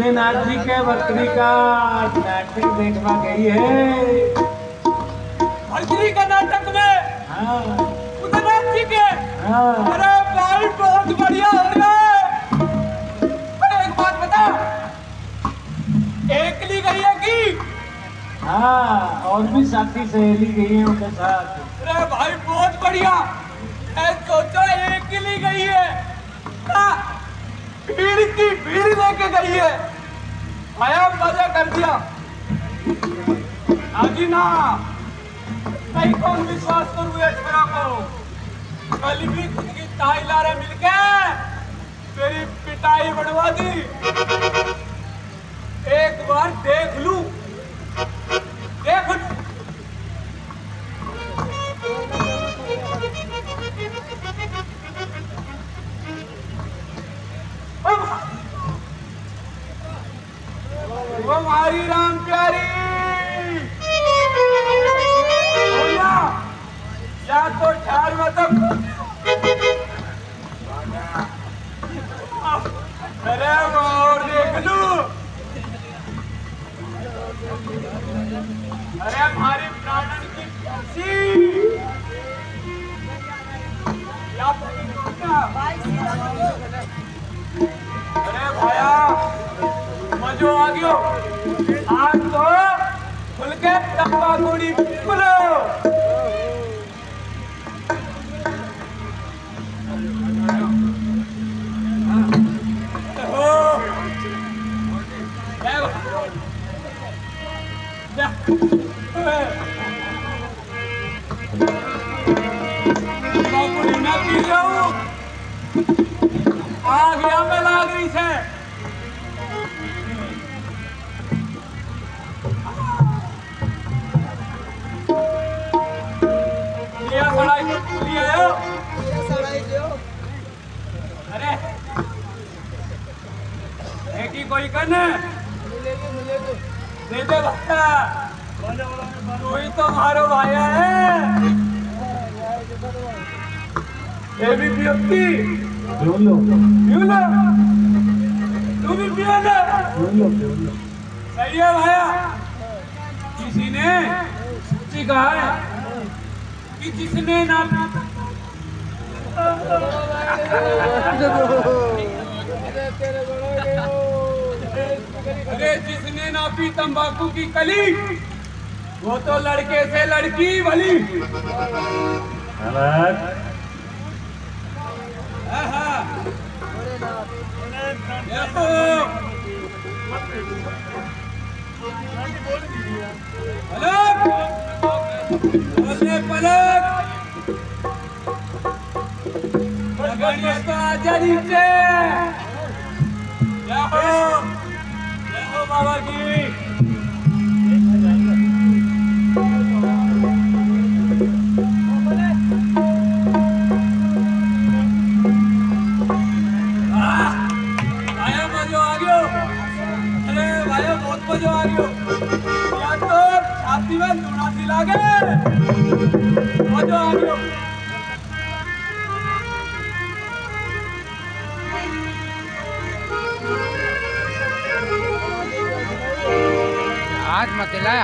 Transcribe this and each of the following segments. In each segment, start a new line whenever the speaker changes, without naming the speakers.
भूदेनाथ जी के बकरी का नाटक देखवा गई है।
बकरी का नाटक में
हाँ
भूदेनाथ जी के।
हाँ।
अरे भाई बहुत बढ़िया हो रहा है। एक बात बता, एकली गई है कि?
हाँ और भी साथी सहेली गई है उनके साथ।
अरे भाई बहुत बढ़िया। सोचो एकली गई है, भीड़ की भीड़ लेके गई है। आया मजा कर दिया। आजी ना नहीं कौन विश्वास करूँ ऐश्वर्या को। कल भी खुद की ताई लारे मिलके मेरी पिटाई बढ़वा दी। एक बार देख लूं, देख लूं। वो हमारी राम प्यारी या तो ठहर में तो। अरे और देख लूं। अरे हमारी प्राणन की प्यासी या अरे भाया मजो आ गयो। आज तो खुल के तंबा गोड़ी खुलो। ना पी जाऊं आ गया मैं लागरी से। लिया सड़ाई लिया अरे एक ही कोई करने दे दे भैया। तू ही तो मारो भाया है। ये भी पियोगी तू भी पियो ना। सही है भाया। किसी ने सच्ची कहा है कि जिसने ना अरे जिसने ना पी तंबाकू की कली वो तो लड़के से लड़की भली। पलक आजा नीचे। बाबा की मजो आ रही हो या तो छाती में लूना सी लागे। मजो आ रही हो।
हाथ मत हिलाए,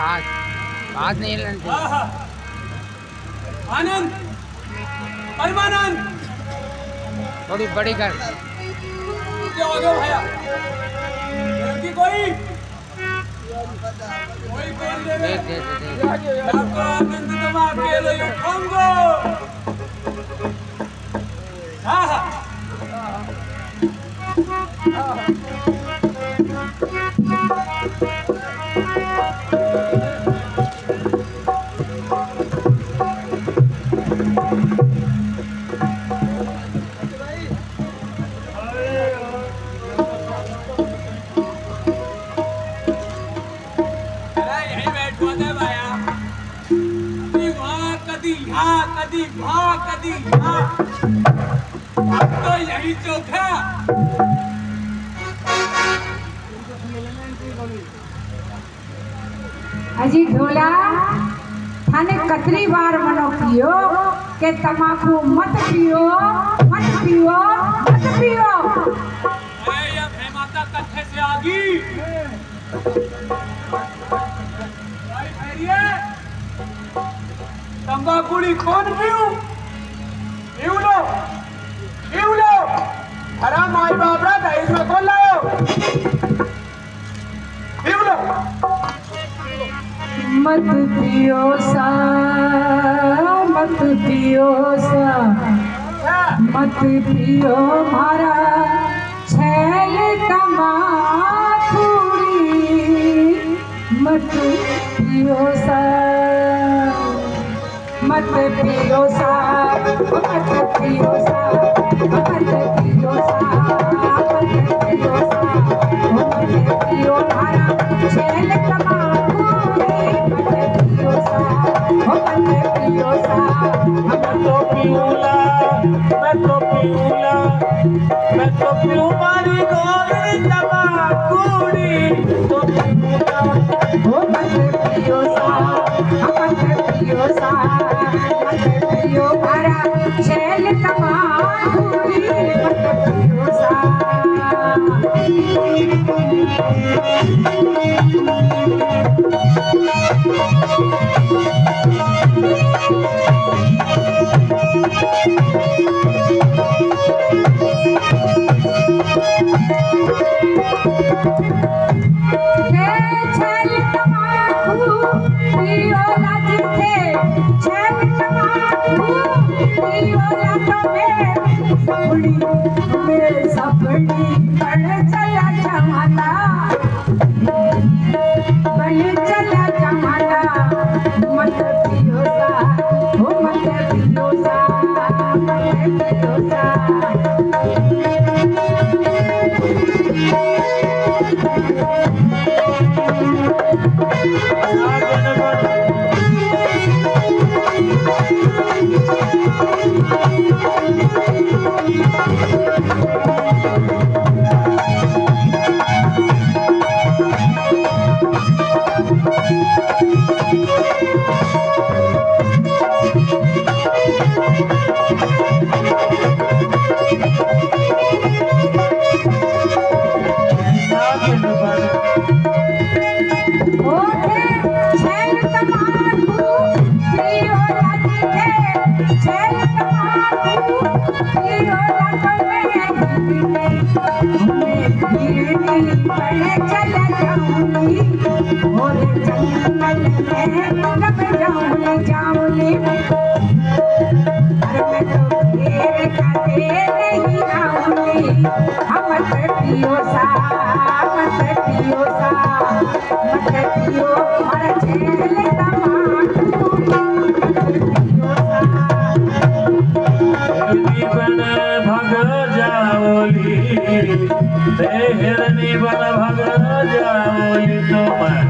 हाथ नहीं हिलाने चाहिए।
आनंद परमानंद
थोड़ी बड़ी कर।
क्या हो गया भैया? कोई
देख
आनंद तुम अकेले उठाऊंगा। हाँ हाँ कदी वहाँ कदी यहाँ तो यही चौथा।
अजी ढोला थाने कतरी बार मनो पियो के तमाकू मत पियो मत पियो मत पियो।
अरे ये माता कट्ठे से आगी भाई भैरिए तंबाकूड़ी कौन पीऊ लो हराम माई बाप रा दहेज में कौन लायो पीऊ लो
मत पियो सा मत पियो सा मत पियो मारा छैल तमाकुड़ी मत पियो सा मत पियो सा मत पियो सा मत पियो सा मत पियो सा मत पियो मारा छैल तमाकुड़ी मत पियो सा मत पियो सा
मैं तो पीऊ मारी गोरी तंबाकूड़ी तो पीऊला
मत पियो सा मत पियो सा मत पियो मारा छैल तमाकुड़ी मत पियो सा
हिरनी बन भग जाओली तो मैं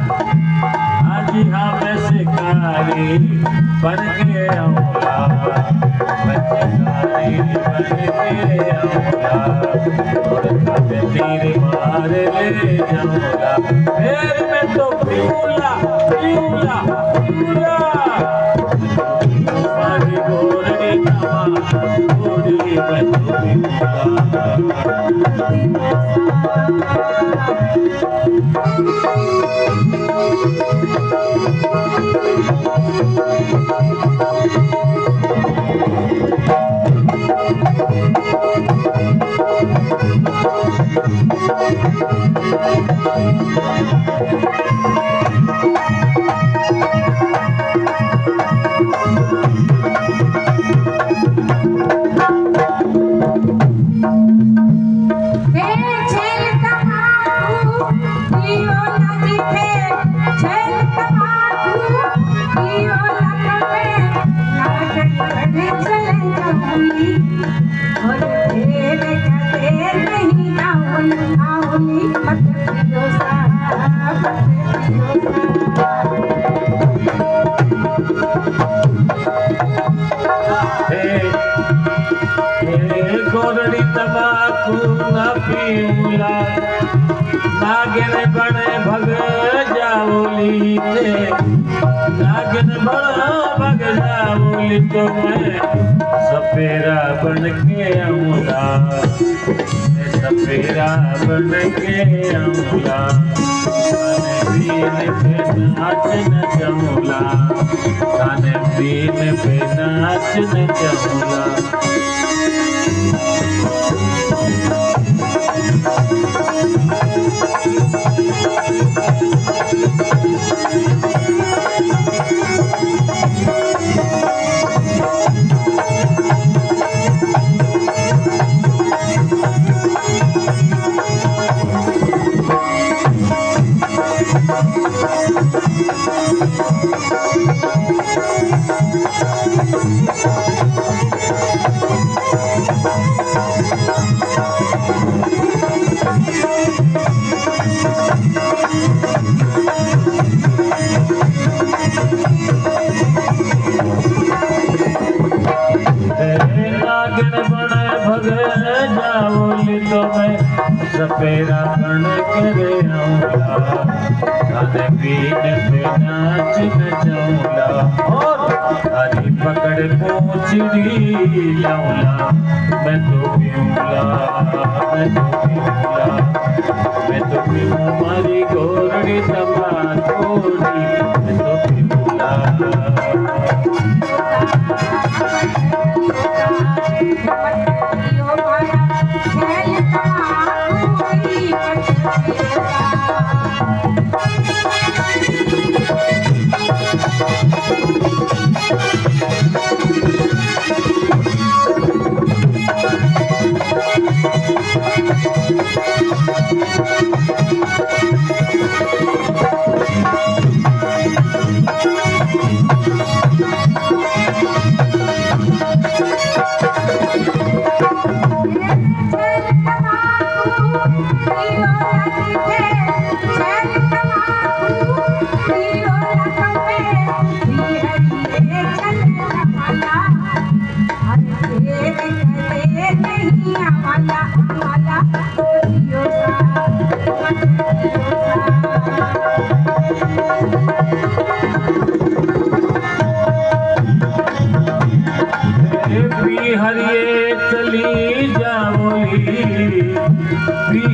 आज हमें शिकारी बन के आऊंगा शिकारी बन के आऊंगा और कभी तीर मार ले जाऊंगा फिर मैं तो पीऊला तुम्हारी गोरी तंबाकूड़ी मैं तो गोरड़ी तंबाकू न पीऊला नागिन बने भग जाओली ते नागिन बड़ा भग जाओली तो मैं सपेरा बन के आऊंगा सपेरा बन के आऊंगा खाने पीने पे नाच नचाऊंगा खाने पीने पे नाच नचाऊंगा सपेरा बन के आऊंगा खाने पीने पे नाच नचाऊंगा और हरी पकड़ पूछड़ी लाऊंगा मैं तो पीऊंगा मैं तो पीऊं मारी गोरड़ी तबा थोड़ी मैं तो पीऊंगा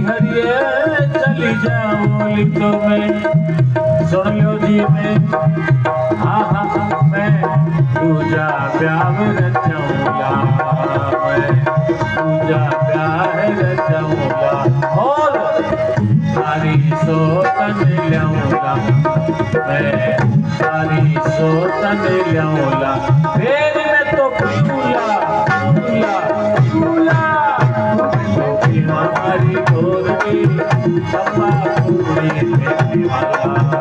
हरिये चली जाओली तो मैं सुन लो जी मैं हाँ मैं पूजा प्यार रचाऊंगा मैं पूजा प्यार रचाऊंगा और सारी सोतन लाऊंगा मैं सारी सोतन लाऊंगा फिर मैं तो पीऊंगा हमारी गोरड़ी तबा पूरी लेने वाला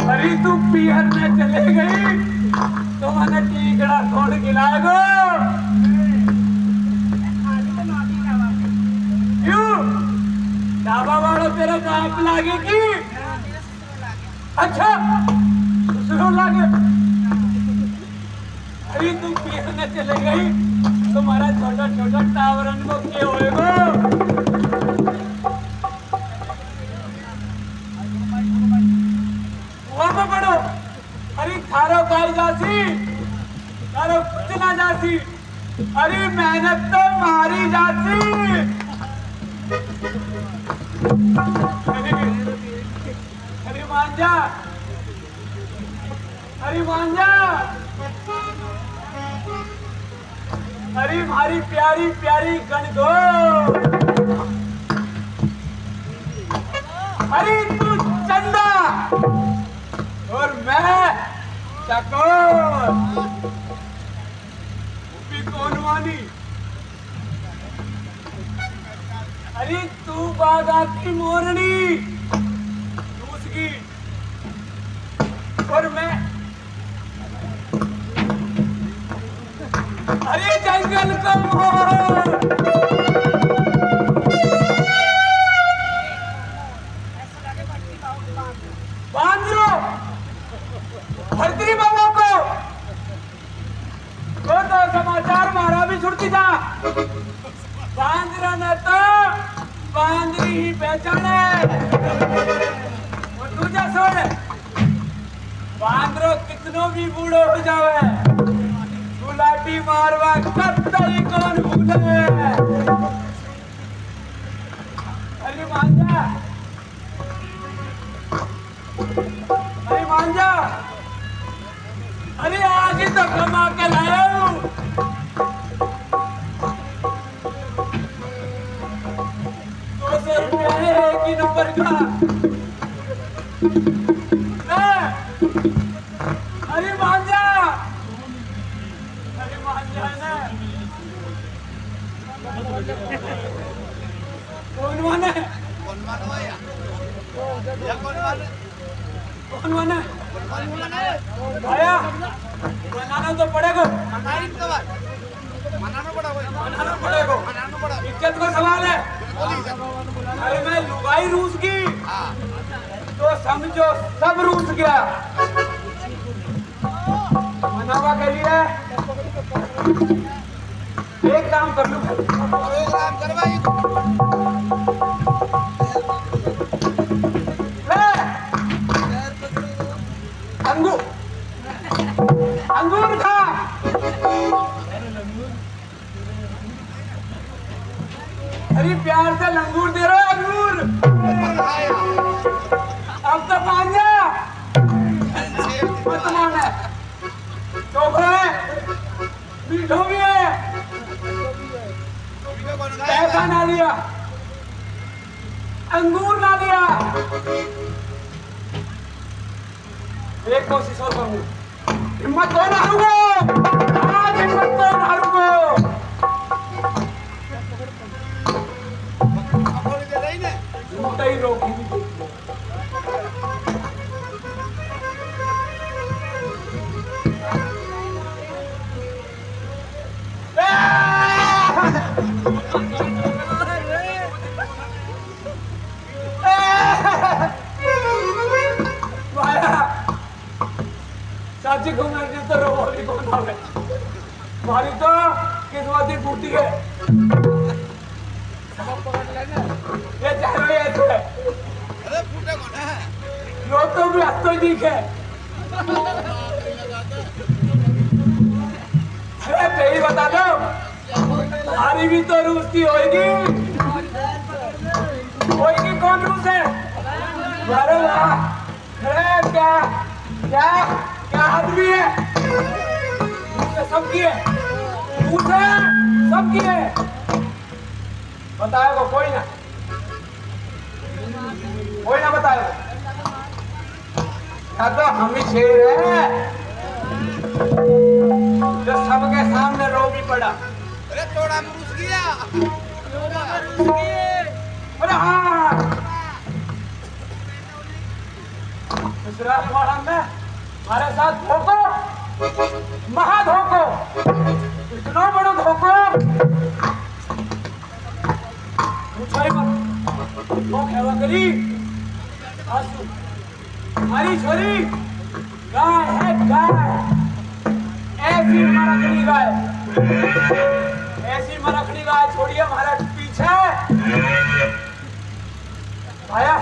अरे तू पियर में चले गई तो मैंने टीकड़ा कौन खिलाएगा क्यों ढाबा वालों तेरा बाप लागेगी अच्छा दूसरों लागे अरे तू पियर में चले गई तुम्हारा छोटा छोटा टावरन को क्या होएगा पढ़ो अरे थारो काई जासी थारो कुछ ना जासी अरे मेहनत तो मारी जासी अरे मांझा अरे मारी प्यारी प्यारी गणगो अरे तू चंदा और मैं चकोर भी कौन मानी अरे तू बागा की मोरनी दूसरी और मैं अरे जंगल का मोर ही पहचान है। और दूजा सुन, बांद्रो कितनो भी बूढ़ो हो जावे, गुलाटी मारवा कतई कौन भूले। अरे मान जा, अरे मान जा, अरे आगे तो कमा के लाया हूँ। 200 रुपया है एक ही नंबर का। अरे मान जा, अरे मान जा ना। कौन माने? कौन माने? आया बनाना तो पड़ेगा, बनाना पड़ेगा। इज्जत का सवाल है। अरे मैं लुगाई रूस की तो समझो सब रूस गया। मनावा के लिए एक काम कर लूं, अंगूर अंगूर खा। अरे प्यार से लंगूर दे रहे हो, अंगूर। अब तो मान जा, मत मान है, चोखा है, मीठो भी है, पैसा ना लिया, अंगूर ना लिया। एक कोशिश और करूंगा, हिम्मत तो ना हारूंगा, आज हिम्मत तो ना हारूंगा। मोटा ही रोकी चाची को मैंने तो रोली को ना है, हमारी तो किस्मत ही फूटी है। ये चेहरा ऐसे है, अरे फूटे कौन है? लो तो भी हद तो ही दिखे। अरे सही बता दो, हमारी भी तो रूस की होगी। होगी कौन रूस है? अरे वाह, अरे क्या क्या क्या आदमी है? सबकी है, सबकी है। बताएगा कोई ना, कोई ना बताएगा। या तो हम ही शेर है जो सबके सामने रो भी पड़ा। अरे थोड़ा रूस गया, अरे हाँ गुजरात वाला में हमारे साथ धोखो, महा धोखो, इतना बड़ा धोखो। पूछाई मत, वो खेवा करी आंसू। हमारी छोरी गाय है, गाय ऐसी मरखनी गाय, ऐसी मरखनी गाय छोड़िए हमारे पीछे आया।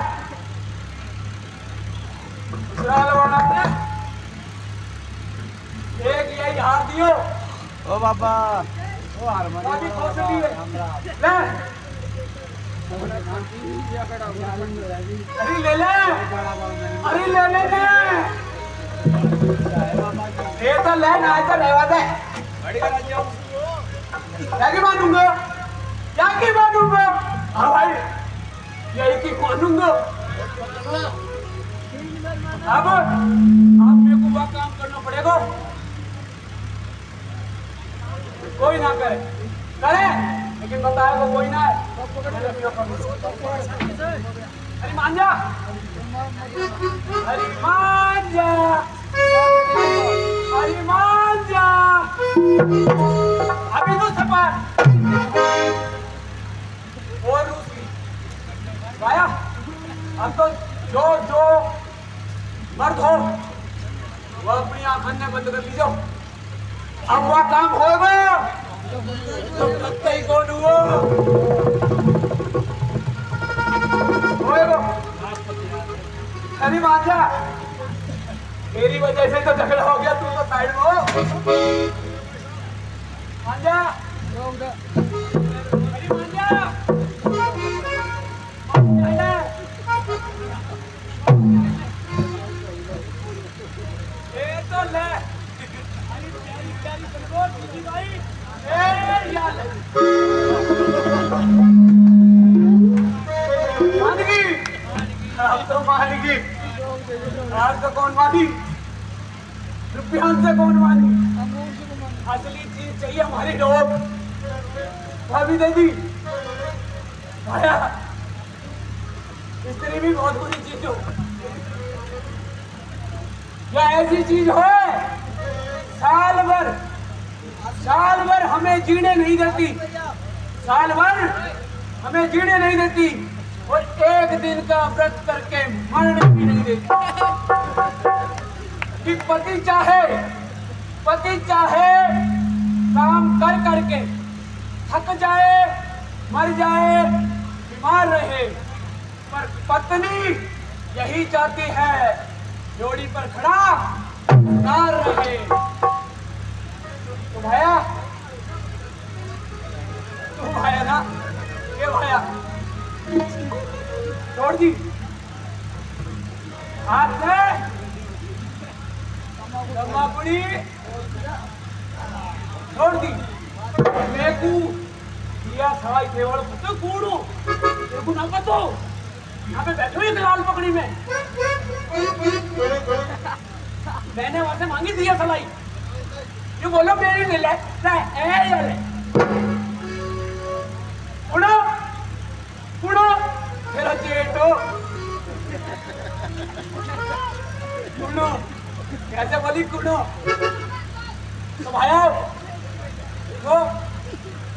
एक यही हार दियो ओ बाबा, ओ हार मारी ले। अरे ले ले, अरे ले ले ले, ये तो ले ना, तो नहीं बात है। क्या की मानूंगा, क्या की मानूंगा? हाँ भाई यही की मानूंगा। अब आप मेरे को वह काम करना पड़ेगा, कोई ना करे, करे लेकिन बताएगा कोई ना है। अरे मान जा, अरे मान जा, अरे मान जा। अभी तो सपाट और रूसी भाया, अब तो जो जो मर्द हो वो अपनी आंखें बंद कर लीजिए। अब वह काम होगा तो लगता ही कौन हुआ। झगड़ा हो गया, तू तो साइड में हो। मान जा। अरे मान जा। मान जा। ये तो ले। अरे प्यारी प्यारी कलगोट की भाई। ए यार। मान गई। अब तो मान गई। आज तो कौन मानी? रुपया से कौन मानी? असली चीज चाहिए हमारी डॉग। भाभी दे दी। भाया स्त्री भी बहुत बुरी चीज हो। क्या ऐसी चीज हो साल भर हमें जीने नहीं देती, साल भर हमें जीने नहीं देती और एक दिन का व्रत करके मरने भी नहीं देती। कि पति चाहे काम कर करके थक जाए, मर जाए, बीमार रहे, पर पत्नी यही चाहती है जोड़ी पर खड़ा उतार रहे। तू भाया ना, ये भाया छोड़ दी हाथ से तम्बाकुड़ी छोड़ दी। मेकू दिया सवाई केवल तो कूड़ू देखू ना पतो यहाँ पे बैठो एक लाल पकड़ी में। मैंने वहां से मांगी दिया सलाई, ये बोलो मेरी ले ले उड़ो उड़ो मेरा चेटो कुड़ो कैसे बोली कुड़ो। तो भाया तो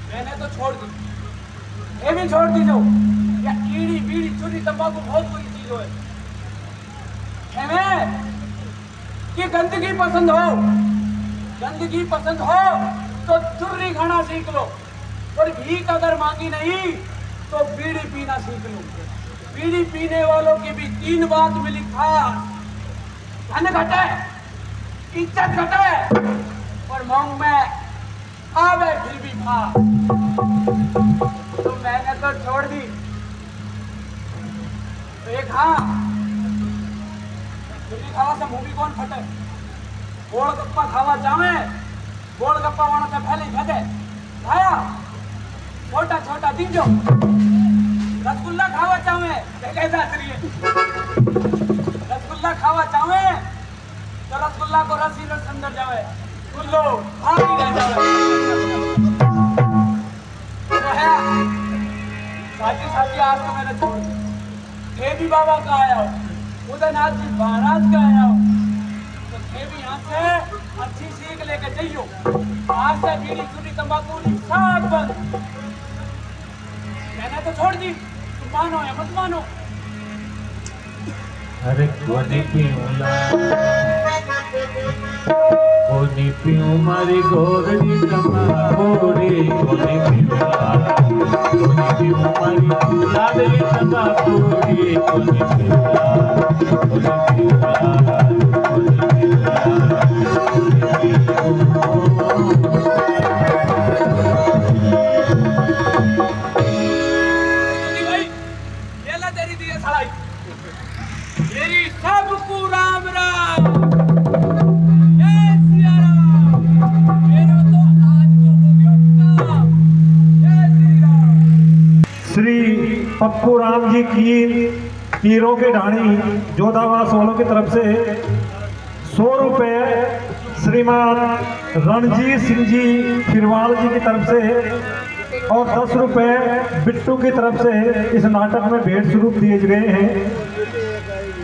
मैंने तो छोड़ दी, ये भी छोड़ दी। जो या कीड़ी बीड़ी चुरी तंबाकू बहुत बुरी चीज है कि गंदगी पसंद हो तो चुर्री खाना सीख लो, और भीख अगर मांगी नहीं तो बीड़ी पीना सीख लो। बीड़ी पीने वालों की भी 3 बात मिली खास, धन घटे, इज्जत घटे और मांग में आवे फिर भी खा। तो मैंने तो छोड़ दी। तो एक हाँ चुरी खावा से मुंह भी कौन फटे। गोल गप्पा खावा जावे, गोल गप्पा वाला से पहले ही फटे खाया छोटा छोटा दीजो। रसगुल्ला खावा चाहे रसगुल्ला खावा चाहे तो रसगुल्ला को रस ही रस अंदर जावे, गुल्लो भारी रह जावे। तो है साथी आज तो मैंने छोड़ दी। देवी बाबा का आया हो, उदयनाथ जी महाराज का आया हो, तो देवी यहाँ से अच्छी सीख लेके जाइयो। आज से बीड़ी चुरी तंबाकू सब बंद। मैंने तो छोड़ दी, तुम मानो या मत मानो।
अरे कोनी पीऊं मारी गोरडी तंबाकूड़ी, कोनी पीऊं मारी लाडली तंबाकूड़ी, कोनी
मेरी सबको राम राम, जय सिया राम। मेरा तो आज तो हो गया काम। जय श्री राम।
श्री पप्पू राम जी की हीरो के ढाणी जोधावास वालों की तरफ से 100 रुपये, श्रीमान रणजीत सिंह जी फिरवाल जी की तरफ से और 10 रुपये बिट्टू की तरफ से इस नाटक में भेंट स्वरूप दिए गए हैं।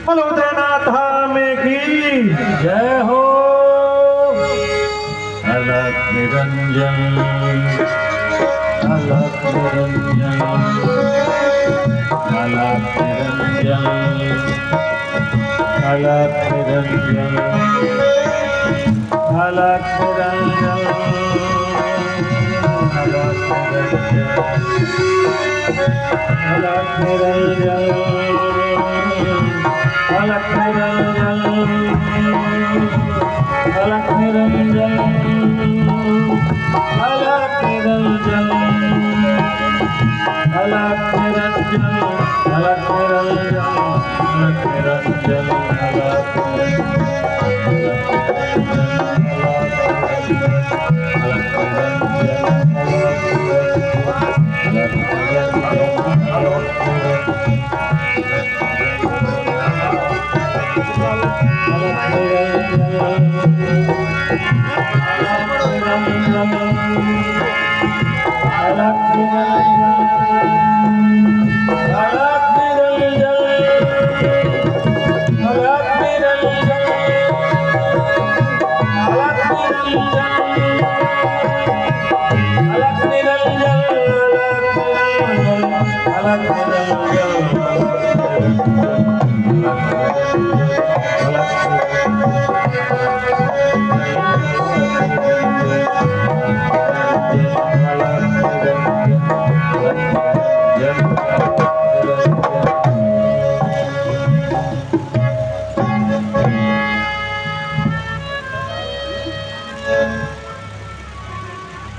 उदयनाथ में की
जय हो। अलख निरंजन, अलख निरंजन, अलख निरंजन, अलख निरंजन, अलख निरंजन, अलख निरंजन, अलख निरंजन, अलख निरंजन, अलख निरंजन अलख निरंजन अलख निरंजन अलख निरंजन अलख निरंजन अलख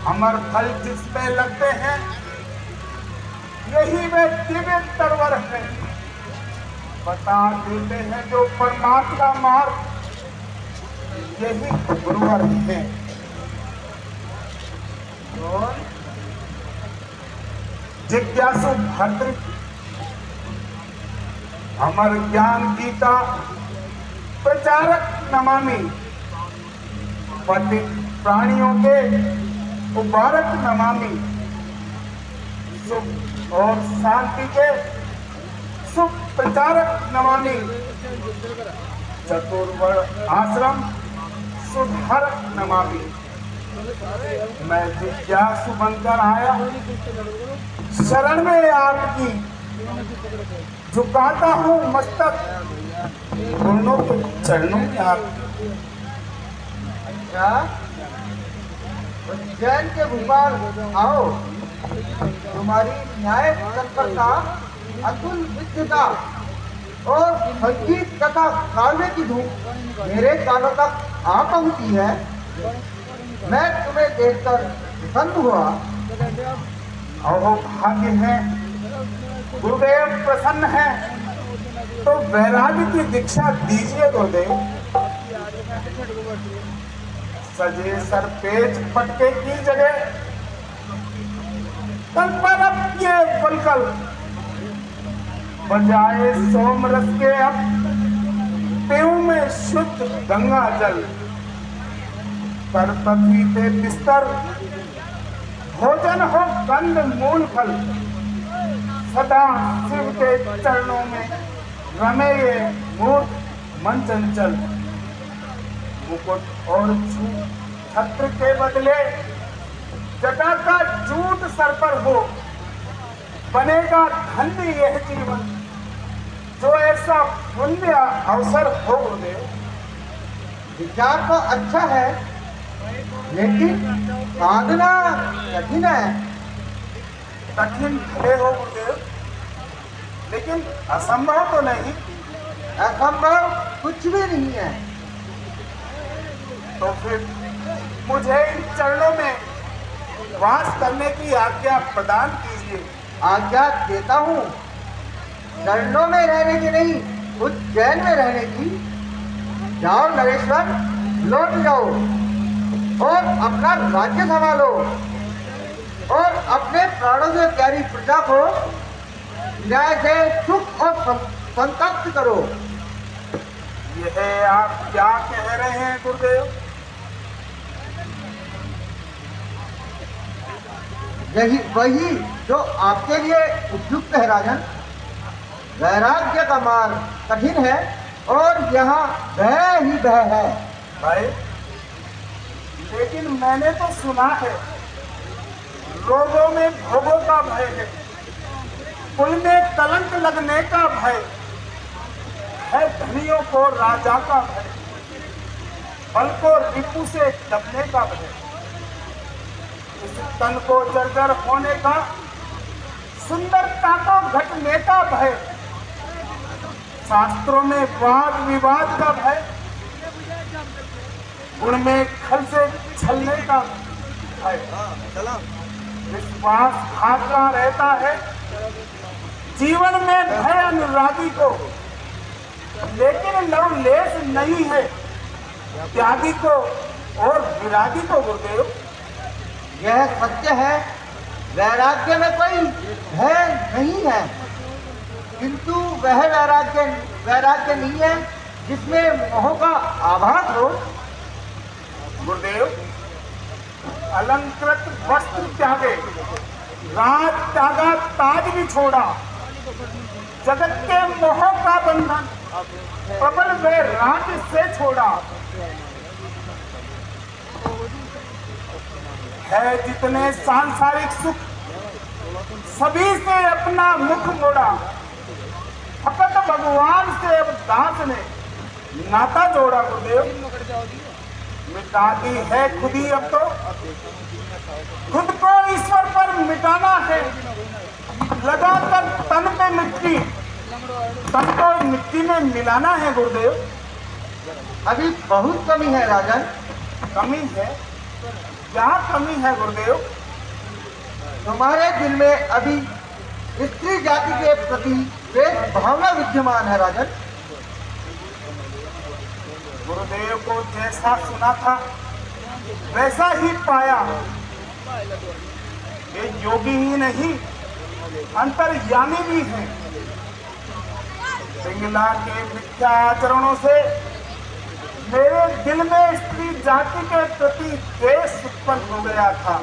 अमर फल जिसमें लगते हैं यही वे दिव्य तरवर है। बता देते हैं जो परमात्मा मार्ग यही गुरुवर है। और जिज्ञासु भद्र अमर ज्ञान गीता प्रचारक नमामि पति प्राणियों के उबारक नमामि सुख और शांति के सुख प्रचारक नमामि चतुर्वर्ण आश्रम सुधारक नमामि। मैं जिज्ञासु बनकर आया शरण में आपकी झुकाता हूँ मस्तक दोनों के चरणों में आपकी।
अच्छा उज्जैन के भोपाल आओ, तुम्हारी न्याय तत्परता अतुल विद्वता और संगीत तथा काव्य की धूम मेरे कानों तक आ पहुंची है। मैं तुम्हें देखकर प्रसन्न हुआ।
अहो भाग्य है गुरुदेव प्रसन्न है तो वैराग्य की दीक्षा दीजिए गुरुदेव। सजे सर पेज पटके की जगह तन पर अब ये बलकल बजाए सोमरस के अब पेऊ में शुद्ध गंगा जल कर पृथ्वी पे बिस्तर भोजन हो कंद मूल फल सदा शिव के चरणों में रमे ये मूर्ख मन चंचल। मुकुट और छत्र के बदले जटा का जूट सर पर हो बनेगा धन्य यह जीवन जो ऐसा पुण्य अवसर हो गुरुदेव।
विचार तो अच्छा है लेकिन साधना कठिन है।
कठिन भले हो गुरुदेव लेकिन असंभव तो नहीं।
असंभव कुछ भी नहीं है।
तो फिर मुझे इन चरणों में वास करने की आज्ञा प्रदान कीजिए।
आज्ञा देता हूँ, चरणों में रहने की नहीं उज्जैन में रहने की। जाओ नरेश्वर, लौट जाओ और अपना राज्य संभालो और अपने प्राणों से प्यारी प्रजा को न्याय से सुख और संतप्त करो।
यह आप क्या कह रहे हैं गुरुदेव?
यही वही जो आपके लिए उपयुक्त है राजन। वैराग्य का मार्ग कठिन है और यहाँ भय ही भय है।
भाई लेकिन मैंने तो सुना है रोगों में भोगों का भय है, कुल में कलंक लगने का भय है, धनियों को राजा का भय, बल को रिपु से दबने का भय, इस तन को जर्जर होने का, सुंदरता को घटने का भय, शास्त्रों में वाद विवाद का भय, उनमें खल से छलने का है, विश्वासघात का रहता है। जीवन में भय अनुरागी को, लेकिन लवलेश नहीं है त्यागी को और विरागी को। गुरुदेव,
यह सत्य है, वैराग्य में कोई भय नहीं है, किंतु वह वैराग्य नहीं है जिसमें मोह का आभास हो।
गुरुदेव, अलंकृत वस्त्र त्यागे, राज त्यागा, ताज भी छोड़ा, जगत के मोह का बंधन प्रबल वे राज्य से छोड़ा। है जितने सांसारिक सुख सभी से अपना मुख मोड़ा, फकत भगवान से अब दास ने नाता जोड़ा। गुरुदेव, मिटा दी है खुद ही अब तो, खुद को ईश्वर पर मिटाना है, लगाकर तन पे मिट्टी, तन को मिट्टी में मिलाना है। गुरुदेव,
अभी बहुत कमी है राजन।
कमी है? क्या कमी है गुरुदेव?
तुम्हारे दिल में अभी स्त्री जाति के प्रति द्वेष भावना विद्यमान है राजन।
गुरुदेव को जैसा सुना था वैसा ही पाया। ये योगी ही नहीं, अंतर्यामी भी है। पिंगला के मिथ्या आचरणों से मेरे दिल में स्त्री जाति के प्रति द्वेष उत्पन्न हो गया था।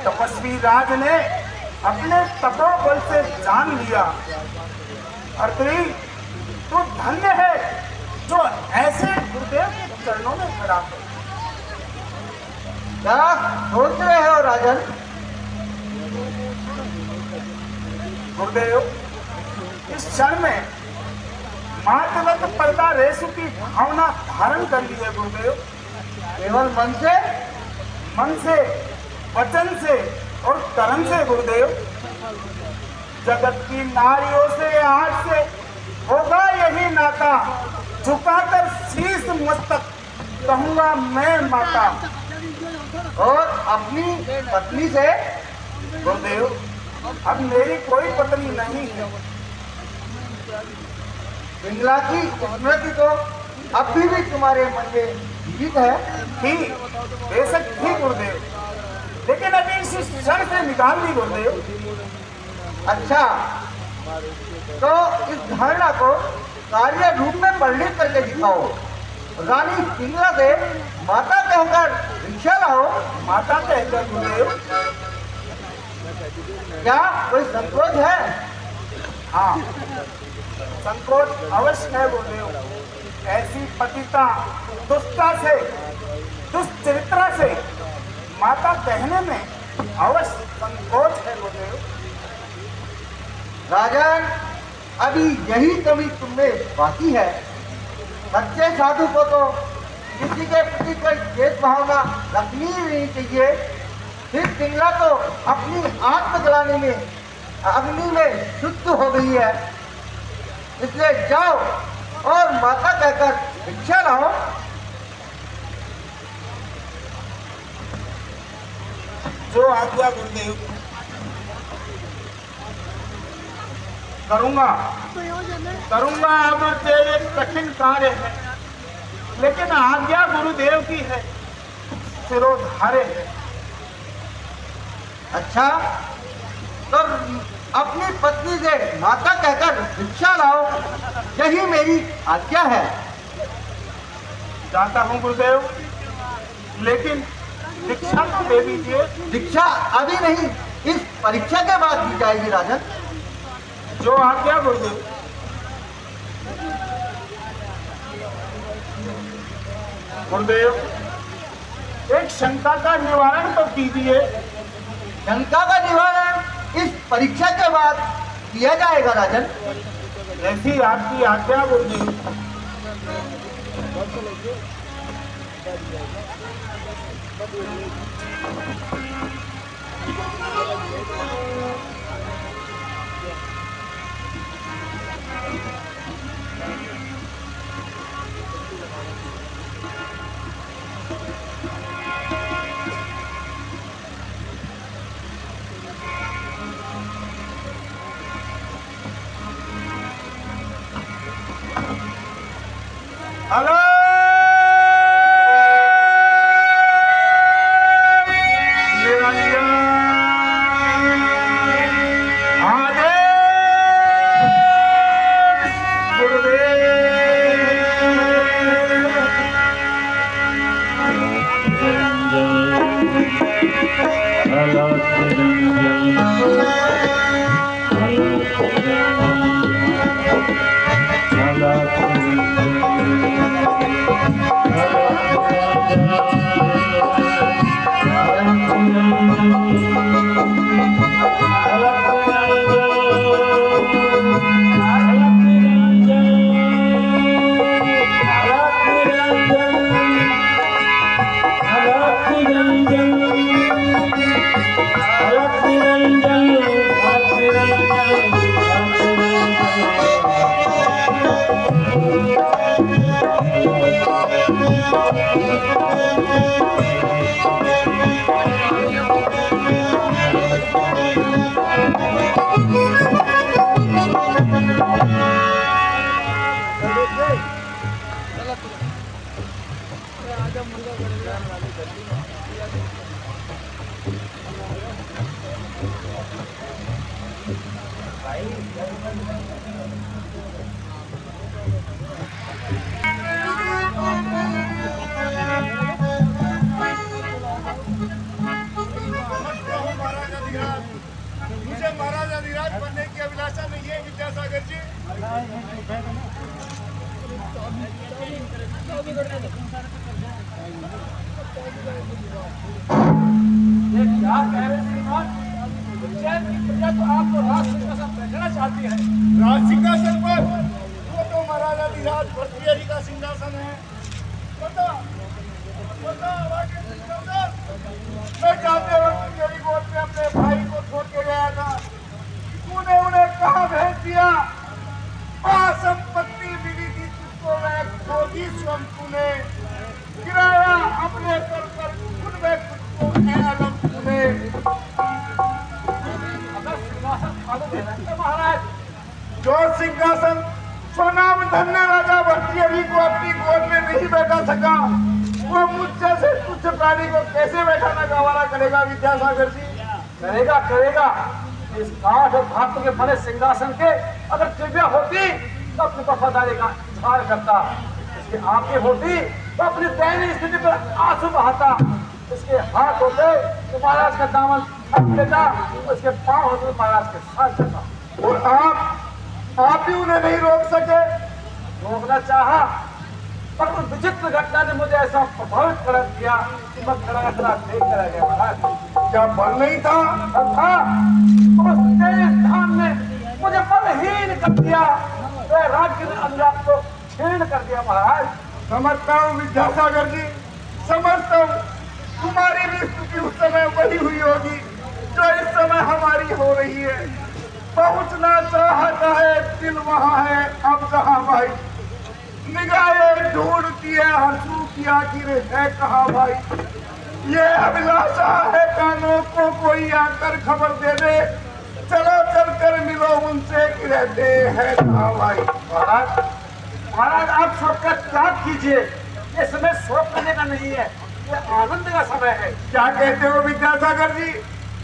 तपस्वी राज ने अपने तपोबल से जान लिया, भर्तृ तो धन्य है जो ऐसे गुरुदेव के चरणों में खड़ा है।
क्या सोच रहे हो राजन?
गुरुदेव, इस क्षण में मातवत पर्दा रेसु की भावना धारण कर ली है। गुरुदेव,
केवल मन से?
मन से, वचन से और कर्म से। गुरुदेव, जगत की नारियों से आज से होगा यही नाता, झुकाकर शीश मस्तक कहूंगा मैं माता।
और अपनी पत्नी से?
गुरुदेव, अब मेरी कोई पत्नी नहीं है।
पिंगला की स्मृति तो अभी भी तुम्हारे मन में जीवित है?
थी, बेशक थी गुरुदेव, लेकिन अभी इस क्षण से निकाल दी। गुरुदेव,
अच्छा, तो इस धारणा को कार्य रूप में परिणित करके दिखाओ। रानी पिंगला से माता कहकर भिक्षा लाओ।
माता कहकर? गुरुदेव,
क्या कोई संकोच है?
हाँ, संकोच अवश्य है गुरुदेव। ऐसी पतिता दुष्टा से, दुष्चरित्रा से माता कहने में अवश्य संकोच है गुरुदेव।
राजन, अभी यही कमी तुममें बाकी है। सच्चे साधु को तो किसी के प्रति कोई द्वेष भावना रखनी ही नहीं चाहिए। फिर पिंगला तो अपनी आत्म जलाने में, अग्नि में शुद्ध हो गई है। इसलिए जाओ और माता कहकर भिक्षा लाओ।
जो आज्ञा गुरुदेव। करूंगा करूंगा। अब से एक कठिन कार्य है, लेकिन आज्ञा गुरुदेव की है, सिरोधार्य है।
अच्छा, तो अपनी पत्नी से माता कहकर भिक्षा लाओ, यही मेरी आज्ञा है।
जाता हूँ गुरुदेव, लेकिन दीक्षा तो दे दीजिए।
दीक्षा अभी नहीं, इस परीक्षा के बाद दी जाएगी राजन।
जो आज्ञा गुरुदेव। गुरुदेव, एक शंका का निवारण तो कीजिए।
शंका का निवारण इस परीक्षा के बाद किया जाएगा राजन।
ऐसी आपकी आज्ञा गुरुदेव।
हेलो निरंजन आदेश
मुझे महाराजा धीराज बनने की अभिलाषा नहीं है विद्यासागर जी।
ये क्या कह रहे श्रीमान? उज्जैन की प्रजा तो आपको राज सिंहासन बैठना चाहती है।
राज सिंहासन पर वो तो महाराजा धीराज भर्तृहरि का सिंहासन है। बता बता आगे बता। मैं जाते वक्त तेरी गोद में अपने भाई को छोड़ के गया था, तूने उन्हें कहाँ भेज दिया? संपत्ति मिली थी तुझको, मैं खोजी स्वयं तूने गिराया अपने सर पर, खुद में खुद को आलम तूने।
अगर सिंहासन खाली देना तो महाराज
जो सिंहासन स्वनाम धन्य राजा भर्तृहरि को अपनी गोद में नहीं बैठा सका, वो मुझसे से तुच्छ प्राणी को कैसे बैठाना गवारा करेगा विद्यासागर जी?
करेगा करेगा। इस काठ और धातु के बने सिंहासन के अगर दिव्या होती तो अपनी वफादारी का इजहार करता। इसके आंखें होती तो अपनी दयनीय स्थिति पर आंसू बहाता। इसके हाथ होते तो महाराज का दामन थाम लेता, उसके पांव होते तो महाराज के साथ चलता।
और आप भी उन्हें नहीं रोक सके।
रोकना चाहा पर उस विचित्र घटना ने मुझे ऐसा प्रभावित कर दिया कि मैं खड़ा खड़ा देख कर आ गया महाराज।
क्या बल नहीं था?
था तो उस तेज धाम ने मुझे बलहीन कर दिया, तो राज्य ने अनुराग को छीन कर दिया महाराज।
समझता हूँ विद्यासागर जी, समझता हूँ। तुम्हारी भी स्थिति उस समय वही हुई होगी जो इस समय हमारी हो रही है। पहुंचना चाहता है दिल वहाँ है अब जहाँ भाई, निगाहें ढूंढती है आंसू की आखिर है कहाँ भाई। ये अभिलाषा है कानों को कोई आकर खबर दे दे, चलो चल कर मिलो उनसे कि रहते हैं कहाँ भाई।
महाराज महाराज आप शोक का त्याग कीजिए, ये समय शोक करने का नहीं है, ये आनंद का समय है।
क्या कहते हो विद्यासागर जी?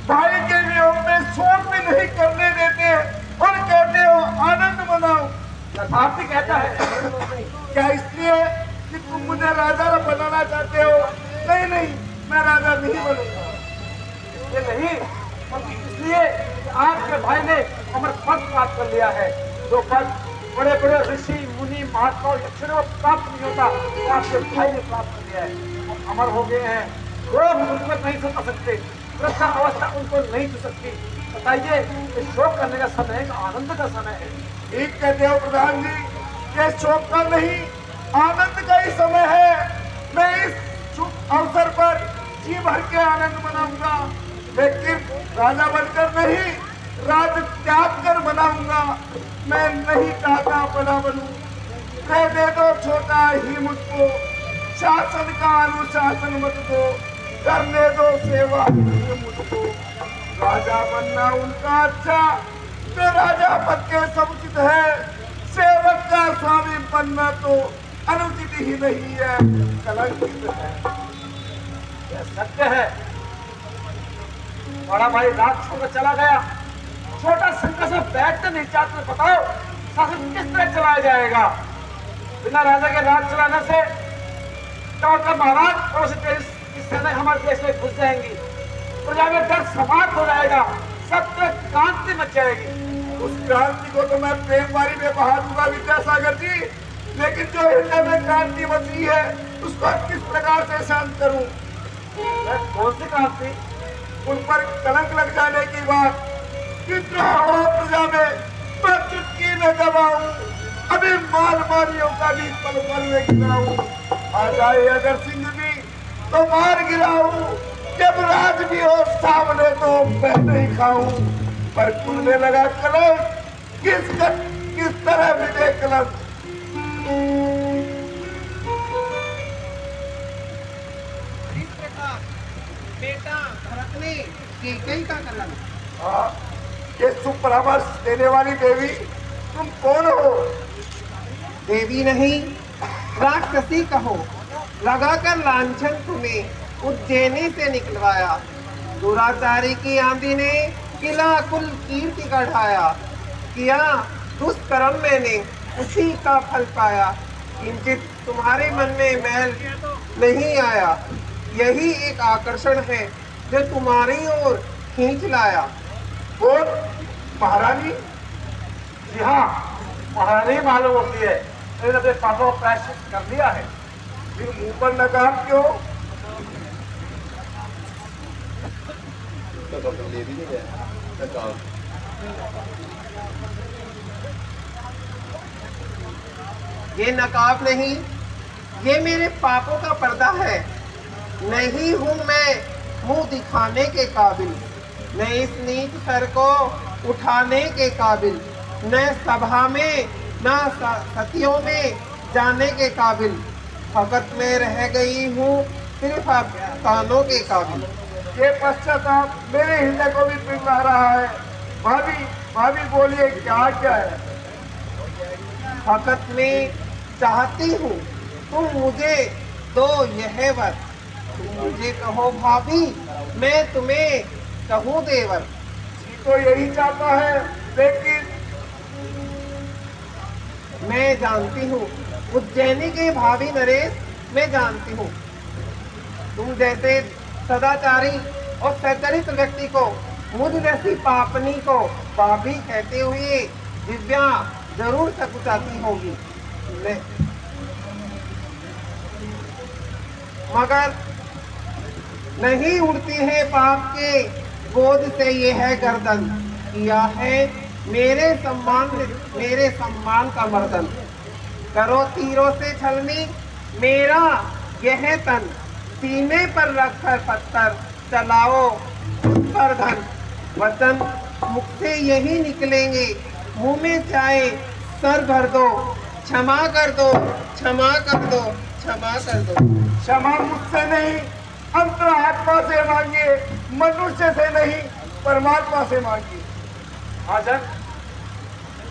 भाई के वियोग में शोक भी नहीं करने देते और कहते हो आनंद मनाओ।
यथार्थी कहता है
क्या इसलिए कि तुम मुझे राजा बनाना चाहते हो? नहीं नहीं, मैं राजा नहीं बनूंगा।
ये नहीं बल्कि इसलिए कि आपके भाई ने अमर पद प्राप्त कर लिया है। जो पद बड़े बड़े ऋषि मुनि महात्मा और यक्षिणों को प्राप्त नहीं होता, वो आपके भाई ने प्राप्त कर लिया है। वो अमर हो गए हैं, लोग उनको नहीं सता सकते, वृद्धा अवस्था उनको नहीं छू सकती। बताइए कि शोक करने का समय है कि आनंद का समय है?
ठीक कहते हो प्रधान जी, ये शोक का नहीं आनंद का ही समय है। मैं इस शुभ अवसर पर जी भर के आनंद मनाऊंगा, लेकिन राजा बनकर नहीं, राज त्याग कर बनाऊंगा। मैं नहीं चाहता बड़ा बनूं, दे दो छोटा ही मुझको, शासन का अनुशासन मत दो, करने दो सेवा मुझको। राजा बनना उनका अच्छा जो राजा पद के समुचित है, सेवक का स्वामी बनना तो अनुचित ही नहीं है, कलंकित है।
यह सत्य है। बड़ा भाई रात छोड़ चला गया, छोटा संकट से बैठते नहीं चाहते। बताओ शासन किस तरह चलाया जाएगा? बिना राजा के राज चलाने से तो महाराज और सेना हमारे देश में घुस जाएंगी, प्रजा में डर समाप्त हो जाएगा, सत्य क्रांति मच जाएगी।
उस क्रांति को तो मैं प्रेम वारी में बहा दूंगा विद्यासागर जी, लेकिन जो हृदय में क्रांति मची है उसको किस प्रकार से शांत करूं?
कौन सी क्रांति?
उन पर कलंक लग जाने की बात कितना हो प्रजा में, मैं चुटकी न दबाऊं, अभी मारियों का भी पल पल में गिराऊं। आ जाए अगर सिंह भी तो मार गिराऊं, जब राज भी हो सामने तो मैं नहीं खाऊं। पर खुलने लगा कलंक, किस तरह मिले कलंक?
बेटा भरत ने कैकई का कलंक।
हाँ, ये सुपरामर्श देने वाली देवी तुम कौन हो?
देवी नहीं, राक्षसी कहो। लगाकर लांछन तुम्हें उज्जैनी से निकलवाया, दुराचारी की आंधी ने किला कुल कीर्ति का ढाया। किया दुष्कर्म मैंने, उसी का फल पाया। किंचित तुम्हारे मन में मैल नहीं आया, यही एक आकर्षण है जो तुम्हारी ओर खींच लाया।
और महारानी?
जी हाँ, महारानी मालूम होती है, मैंने अपने पापों को प्रायश्चित कर लिया है।
फिर मुंह पर नकाब क्यों?
ये नकाब नहीं, ये मेरे पापों का पर्दा है। नहीं हूँ मैं मुंह दिखाने के काबिल, न इस नीच सर को उठाने के काबिल, न सभा में न सतियों में जाने के काबिल। फकत मैं रह गई हूँ सिर्फ कानों के काबिल।
ये पश्चाताप मेरे हृदय को भी पिघला रहा है। भाभी बोलिए क्या क्या है?
फकत मैं चाहती हूँ तुम मुझे दो यह वर। तुम मुझे कहो भाभी, मैं तुम्हें कहूँ देवर।
जी तो यही चाहता है, लेकिन
मैं जानती हूँ उज्जैनी के भाभी नरेश, मैं जानती हूँ तुम जैसे सदाचारी और सच्चरित्र व्यक्ति को मुझ जैसी पापनी को भाभी कहते हुए दिव्या जरूर सकुचाती होगी। मगर नहीं उड़ती है पाप के बोझ से ये है गर्दन। किया है मेरे सम्मान का मर्दन। करो तीरों से छलनी मेरा यह तन, सीने पर रखकर पत्थर चलाओ उस पर धन। वचन मुख से यही निकलेंगे, मुंह में चाहे सर भर दो। क्षमा कर दो, क्षमा कर दो, क्षमा कर दो।
क्षमा मुझसे नहीं, अंतरात्मा से मांगिए, मनुष्य से नहीं परमात्मा से मांगिए।
आजन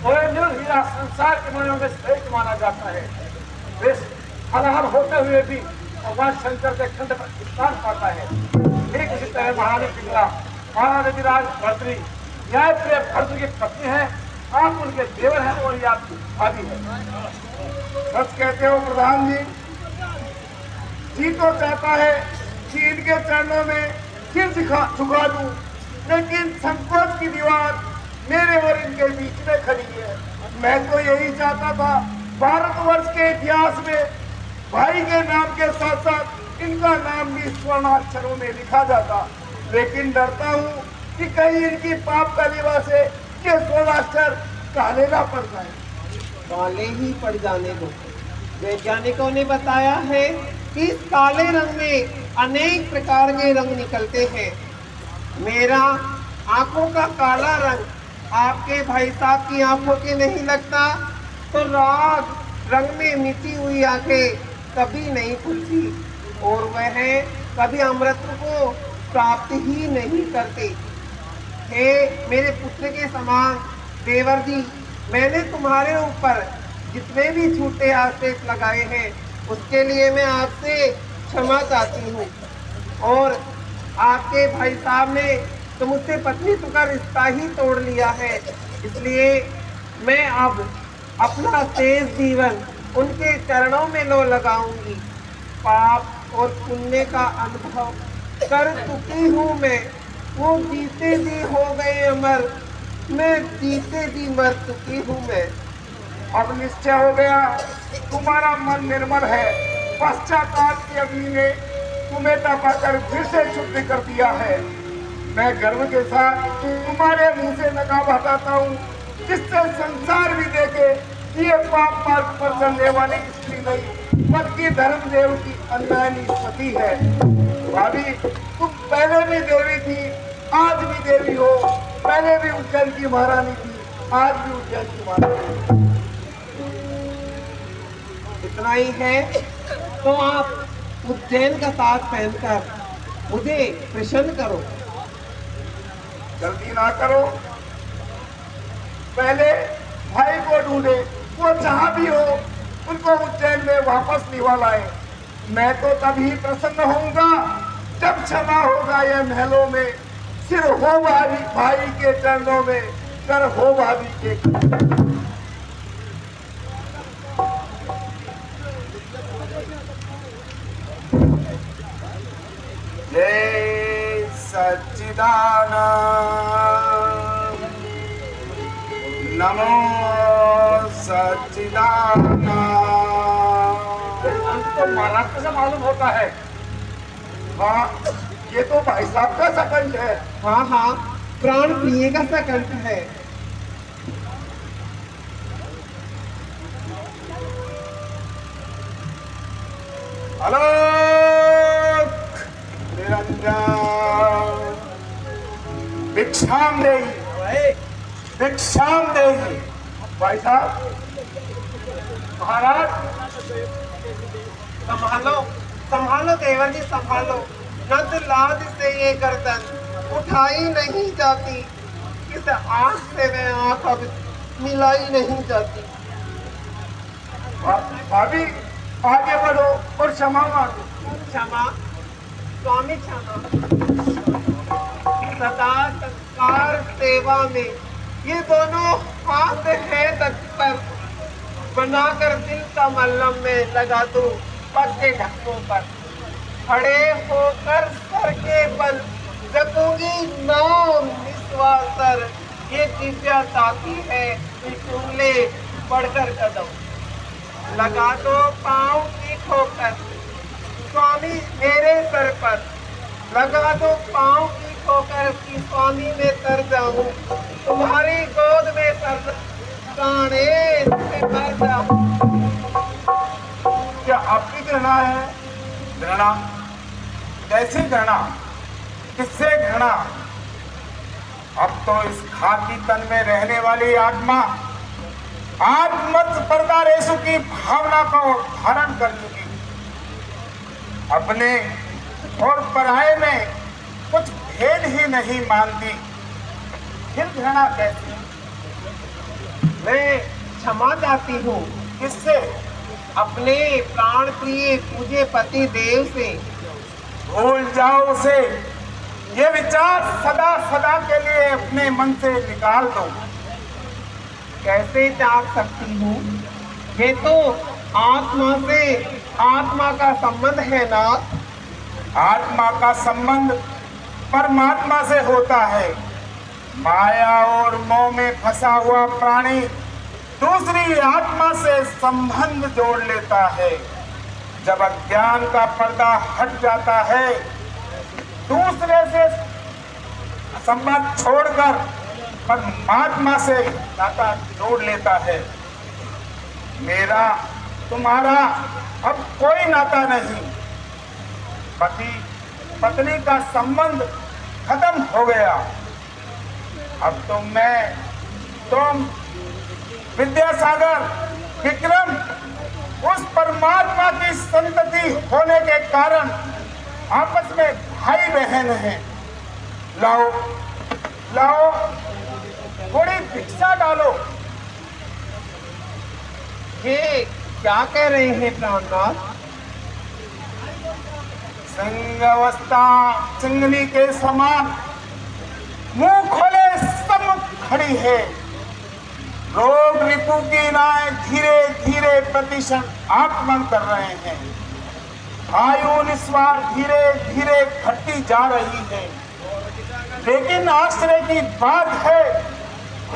हीरा संसार के मनों में श्रेष्ठ माना जाता है। विष फलहार होते हुए भी भगवान शंकर के खंड पर स्थान पाता है। ठीक इसी तरह महारानी पिंगला, महारानी राज भर्तरी न्याय प्रिय भर्तृ की पत्नी है, आप उनके देवर हैं और ये आपकी भाभी है।
सच कहते हो प्रधान जी। जी तो चाहता है कि इनके चरणों में सिर झुका दूं, लेकिन संकोच की दीवार मेरे और इनके बीच में खड़ी है। मैं तो यही चाहता था भारतवर्ष के इतिहास में भाई के नाम के साथ साथ इनका नाम भी स्वर्णाक्षरों में लिखा जाता, लेकिन डरता हूँ कि कहीं इनकी पाप कलिमा से ये स्वर्णाक्षर काले ना पड़ जाए।
काले ही पड़ जाने दो। वैज्ञानिकों ने बताया है कि इस काले रंग में अनेक प्रकार के रंग निकलते हैं। मेरा आंखों का काला रंग आपके भाई साहब की आंखों के नहीं लगता, तो राग रंग में मिटी हुई आंखें कभी नहीं खुलती और वह कभी अमृत को प्राप्त ही नहीं करते। हे मेरे पुत्र के समान देवर जी, मैंने तुम्हारे ऊपर जितने भी झूठे आदेश लगाए हैं उसके लिए मैं आपसे क्षमा चाहती हूँ। और आपके भाई साहब ने तो मुझसे पत्नी का रिश्ता ही तोड़ लिया है, इसलिए मैं अब अपना शेष जीवन उनके चरणों में लो लगाऊंगी। पाप और पुण्य का अनुभव कर चुकी हूँ मैं। वो जीते जी हो गए अमर, मैं जीते जी मर चुकी हूँ मैं।
अब निश्चय हो गया, तुम्हारा मन निर्मल है। पश्चाताप की अग्नि ने तुम्हें तपाकर फिर से शुद्ध कर दिया है। मैं गर्व के साथ तुम्हारे मुंह से नकाब हटाता हूँ, जिससे संसार भी देखे कि ये पाप मार्ग पर चलने वाली स्त्री नहीं बल्कि धर्मदेव की अन्यायी पति है। भाभी, तुम पहले भी देवी थी, आज भी देवी हो। पहले भी उज्जैन की महारानी थी, आज भी उज्जैन की महारानी।
इतना ही है तो आप उज्जैन का ताज पहनकर मुझे प्रसन्न करो।
जल्दी ना करो, पहले भाई को ढूंढे, वो जहां भी हो उनको उज्जैन में वापस निभा लाए। मैं तो तभी प्रसन्न होऊंगा जब क्षमा होगा ये महलों में, सिर हो भाई के चरणों में, कर हो भाभी के। जय सच्चिदानंद, नमो सच्चिदानंद। तो महाराज को से मालूम होता है। हाँ, ये तो भाई साहब का सकंठ है।
हाँ हाँ, प्राण प्रिय का सकंठ है।
आलोक निरंजन, भिक्षाम देहि, भिक्षाम देहि। भाई साहब, महाराज,
संभालो संभालो देवर जी, संभालो। नंद लाद से ये गर्दन उठाई नहीं जाती, इस आंख से मैं आंख अब मिलाई नहीं जाती।
भाभी, आगे बढ़ो और क्षमा मांगो।
क्षमा स्वामी, क्षमा। सदा संस्कार सेवा में ये दोनों हाथ है तत्पर, बनाकर दिल का मल्लम में लगा दूं पक्के ढक्कों पर। खड़े होकर सर के बल जगूंगी नाम निस्वार, ये दिव्या ताकी है उंगले बढ़कर कदम। लगा दो पाँव की ठोकर स्वामी मेरे सर पर, लगा दो पाँव की ठोकर की स्वामी में तर जाऊं, तुम्हारी गोद में सर प्राणे से भर जाऊं।
क्या आपकी घृणा है? घृणा? कैसी घृणा? किससे घृणा? अब तो इस खाकी तन में रहने वाली आत्मा आत्मत परदारेशु की भावना को धारण कर चुकी, अपने और पराये में कुछ भेद ही नहीं मानती, फिर घृणा कैसी?
मैं क्षमा चाहती हूँ।
किससे?
अपने प्राण प्रिय पूज्य पति देव से।
भूल जाओ उसे, ये विचार सदा सदा के लिए अपने मन से निकाल दो।
कैसे त्याग सकती हूँ? ये तो आत्मा से आत्मा का संबंध है नाथ।
आत्मा का संबंध परमात्मा से होता है। माया और मोह में फंसा हुआ प्राणी दूसरी आत्मा से संबंध जोड़ लेता है। जब अज्ञान का पर्दा हट जाता है, दूसरे से संबंध छोड़कर परमात्मा से नाता जोड़ लेता है। मेरा तुम्हारा अब कोई नाता नहीं, पति पत्नी का संबंध खत्म हो गया। अब तो मैं, तुम, विद्यासागर, विक्रम उस परमात्मा की संतति होने के कारण आपस में भाई बहन हैं। लाओ लाओ, थोड़ी भिक्षा डालो।
ये क्या कह रहे हैं प्राणनाथ?
सिंहावस्था सिंगनी के समान मुंह खोले सम्मुख खड़ी है। रोग रिपु की नाय धीरे धीरे प्रतिशत आगमन कर रहे हैं। आयु निस्वार धीरे धीरे घटती जा रही है। लेकिन आश्चर्य की बात है,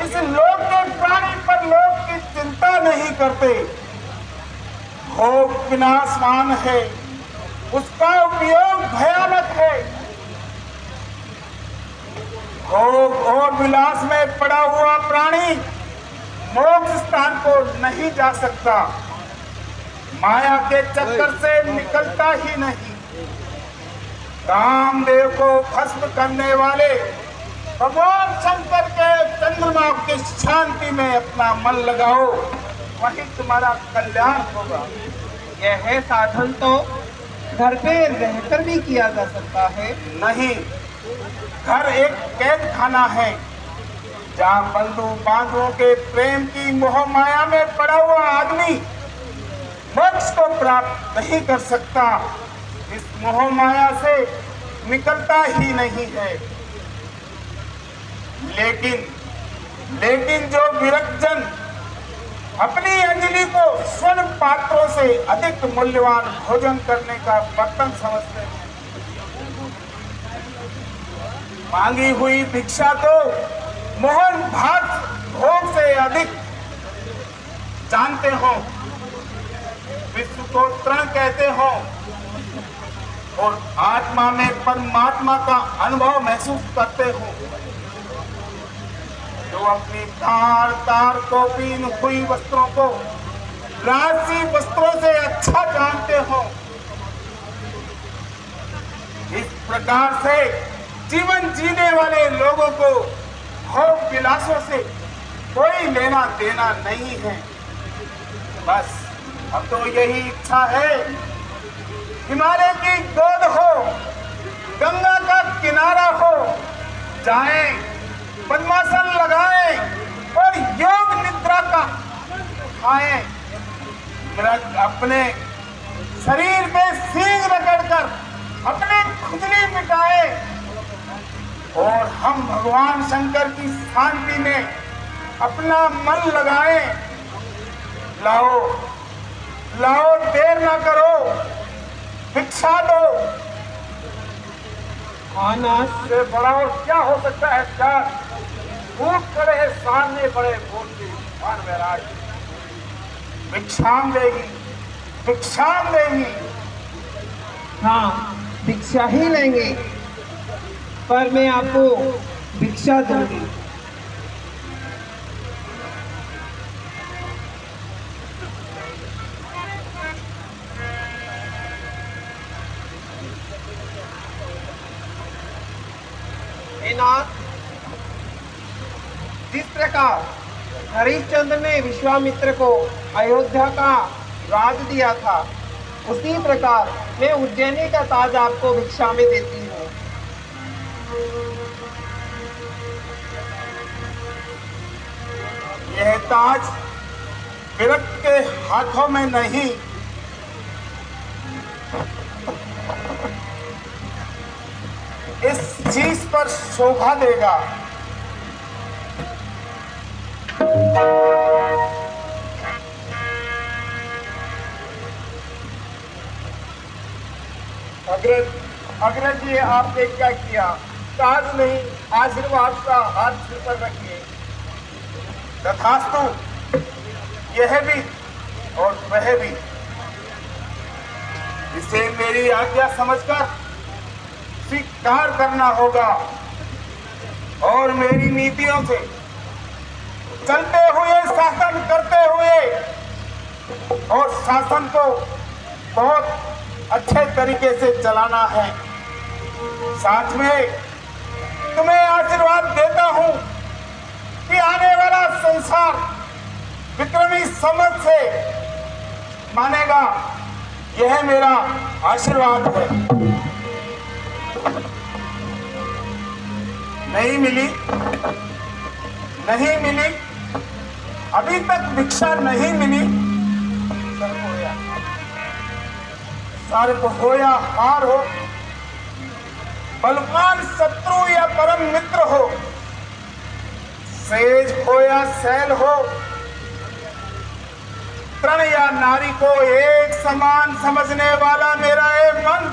इस लोक के प्राणी पर लोक की चिंता नहीं करते। भोग विनाशमान है, उसका उपयोग भयानक है। भोग और विलास में पड़ा हुआ प्राणी मोक्ष स्थान को नहीं जा सकता, माया के चक्कर से निकलता ही नहीं। कामदेव को भस्म करने वाले भगवान शंकर के चंद्रमा की शांति में अपना मन लगाओ, वही तुम्हारा कल्याण होगा।
यह साधन तो घर पे रहकर भी किया जा सकता है।
नहीं, घर एक कैद खाना है, जहाँ बंधु बांधवों के प्रेम की मोह माया में पड़ा हुआ आदमी मोक्ष को प्राप्त नहीं कर सकता। इस मोह माया से निकलता ही नहीं है। लेकिन जो विरक्तजन अपनी अंजलि को स्वर्ण पात्रों से अधिक मूल्यवान भोजन करने का बर्तन समझते हैं, मांगी हुई भिक्षा को मोहन भात भोग से अधिक जानते हो, विश्व को तृण कहते हो और आत्मा में परमात्मा का अनुभव महसूस करते हो। जो अपनी तार तार को पीन हुई वस्त्रों को राशि वस्त्रों से अच्छा जानते हो, इस प्रकार से जीवन जीने वाले लोगों को भोग विलासों से कोई लेना देना नहीं है। बस अब तो यही इच्छा है, हिमालय की गोद हो, गंगा का किनारा हो, जाएं, पद्मासन लगाएं और योग निद्रा का खाएं। मृग अपने शरीर में सींग रगड़कर अपनी खुजली मिटाए और हम भगवान शंकर की शांति में अपना मन लगाएं। लाओ लाओ, देर ना करो, भिक्षा दो।
खाना
से बड़ा और क्या हो सकता है प्यार? भूख खड़े है सामने बड़े बोलते मान वैराग। भिक्षाम देगी, भिक्षाम देगी।
हाँ, भिक्षा ही लेंगे, पर मैं आपको भिक्षा दूंगी। नाथ, जिस प्रकार हरिश्चंद्र ने विश्वामित्र को अयोध्या का राज दिया था, उसी प्रकार मैं उज्जैनी का ताज आपको भिक्षा में देती हूँ।
यह ताज विरक्त के हाथों में नहीं, इस चीज पर शोभा देगा। अग्रज जी, आपने क्या किया? ताज नहीं, आशीर्वाद का हाथ सिर पर रखिए। तथास्तु, यह भी और वह भी, इसे मेरी आज्ञा समझकर स्वीकार करना होगा और मेरी नीतियों से चलते हुए, शासन करते हुए और शासन को बहुत अच्छे तरीके से चलाना है। साथ में तुम्हें आशीर्वाद देता हूं कि आने वाला संसार विक्रमी समझ से मानेगा। यह मेरा आशीर्वाद है। नहीं मिली, नहीं मिली, अभी तक भिक्षा नहीं मिली, सर्प हो या हार हो, बलवान शत्रु या परम मित्र हो, सेज हो या सैल हो, तृण या नारी को एक समान समझने वाला मेरा ये मन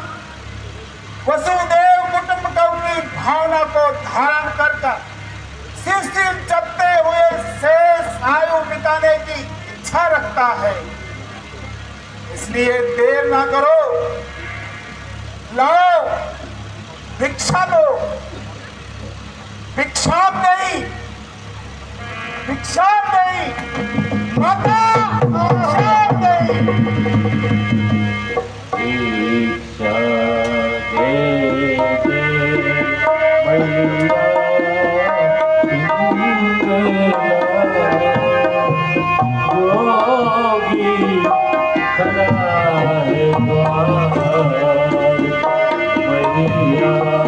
वसुदेव कुटुंबकम की भावना को धारण कर शिव शिव जपते हुए शेष आयु बिताने की इच्छा रखता है। इसलिए देर ना करो, लाओ भिक्षा लो। भिक्षा नहीं, भिक्षा नहीं, माता भिक्षा नहीं।
भिक्षा दे मैया योगी खड़ा है द्वार मैया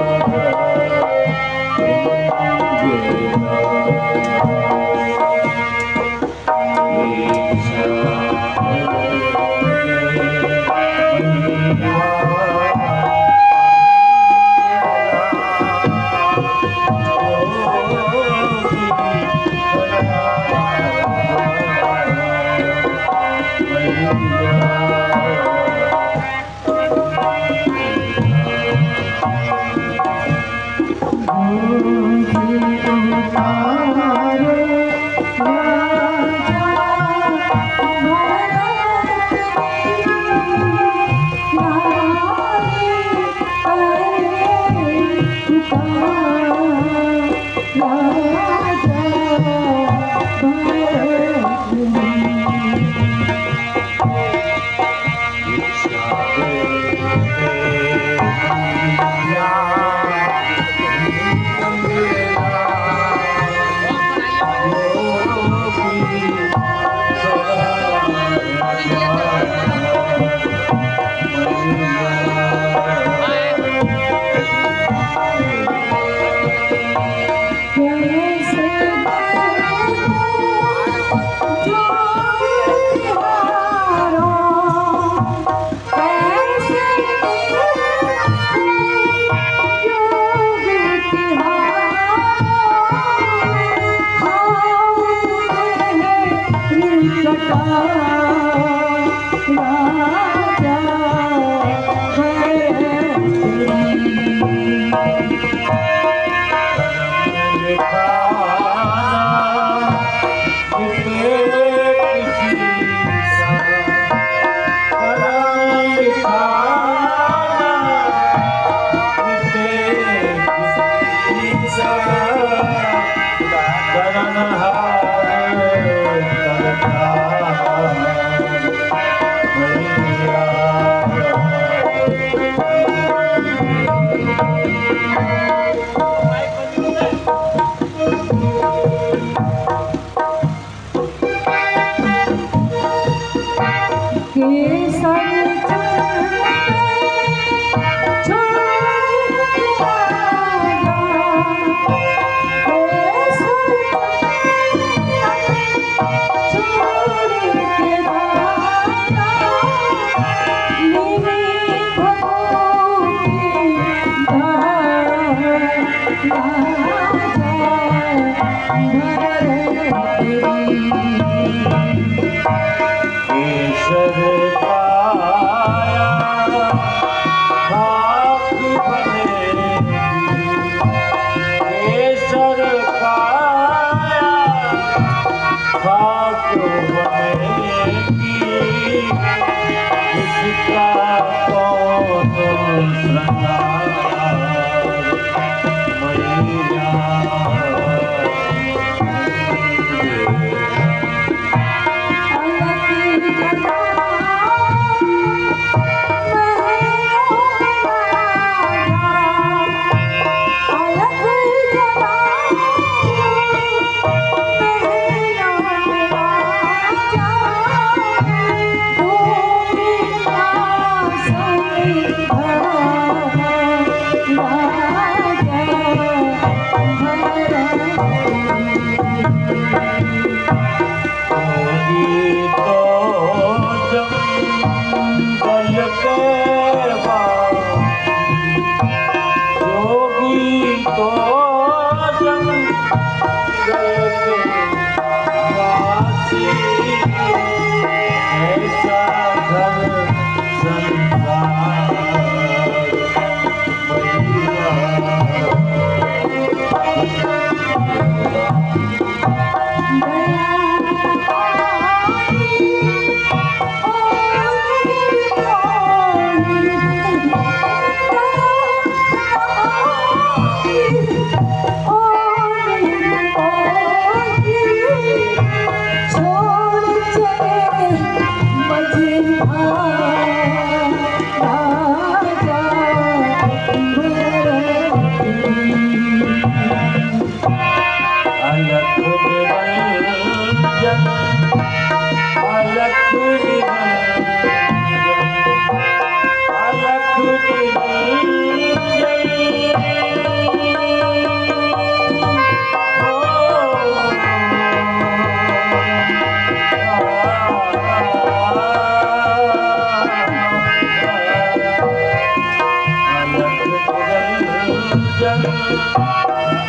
चल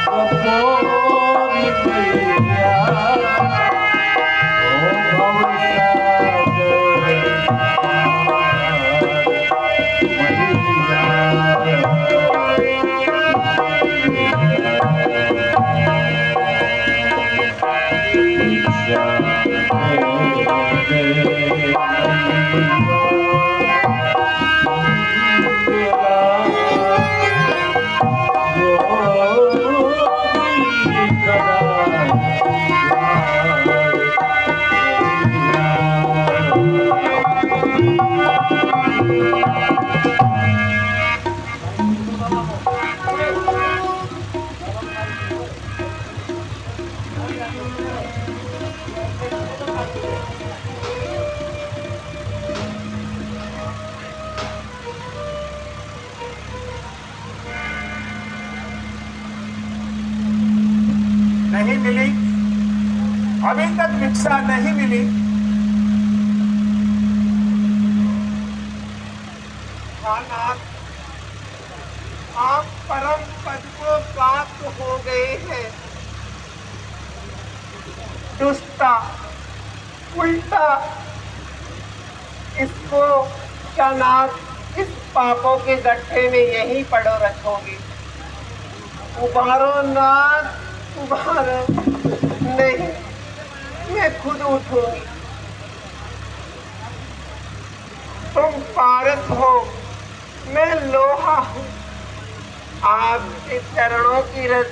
कपोरी मैया ओ
नहीं मिली, अभी तक भिक्षा नहीं मिली।
नाथ, आप परम पद को प्राप्त हो गए हैं। दुष्टा उल्टा इसको क्या नाथ इस पापों के गड्ढे में यहीं पड़ो रखोगे? उबारो नाथ, उबारो। नहीं, मैं खुद उठूंगी। तुम पारस हो, मैं लोहा हूँ। आपके चरणों की रस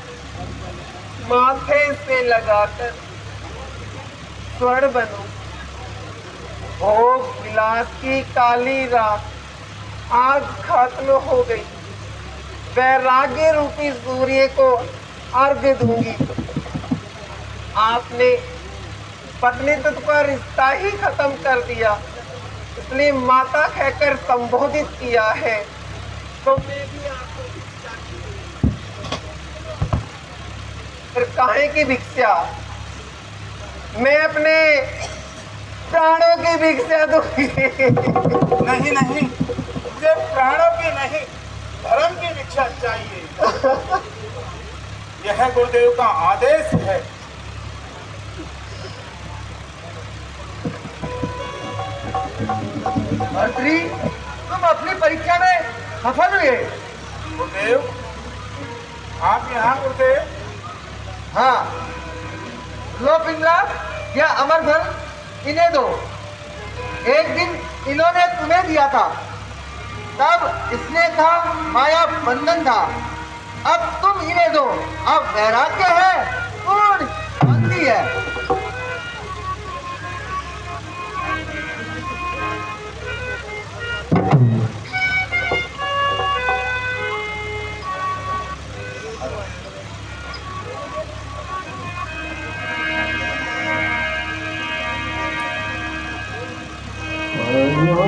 माथे से लगाकर स्वर्ण बनूं। भोग विलास की काली रात आज खत्म हो गई। वैराग्य रूपी सूर्य को अर्घ्य दूंगी। आपने पत्नीत्व का रिश्ता ही खत्म कर दिया, इसलिए माता कहकर संबोधित किया है। तो मैं भी आपको भिक्षा दूंगी। फिर काहे की भिक्षा? मैं अपने प्राणों की भिक्षा दूंगी।
नहीं नहीं, मुझे प्राणों की नहीं, धर्म की भिक्षा चाहिए। यह गुरुदेव का आदेश है।
मंत्री, तुम अपनी परीक्षा में सफल हुए।
गुरुदेव, आप यहाँ गुरुदेव?
हाँ, लो पिंगला या अमरधन, इन्हें दो। एक दिन इन्होंने तुम्हें दिया था, तब इसने था माया बंधन था। अब तुम इन्हें दो, अब वैराग्य है, पूर्ण शांति है।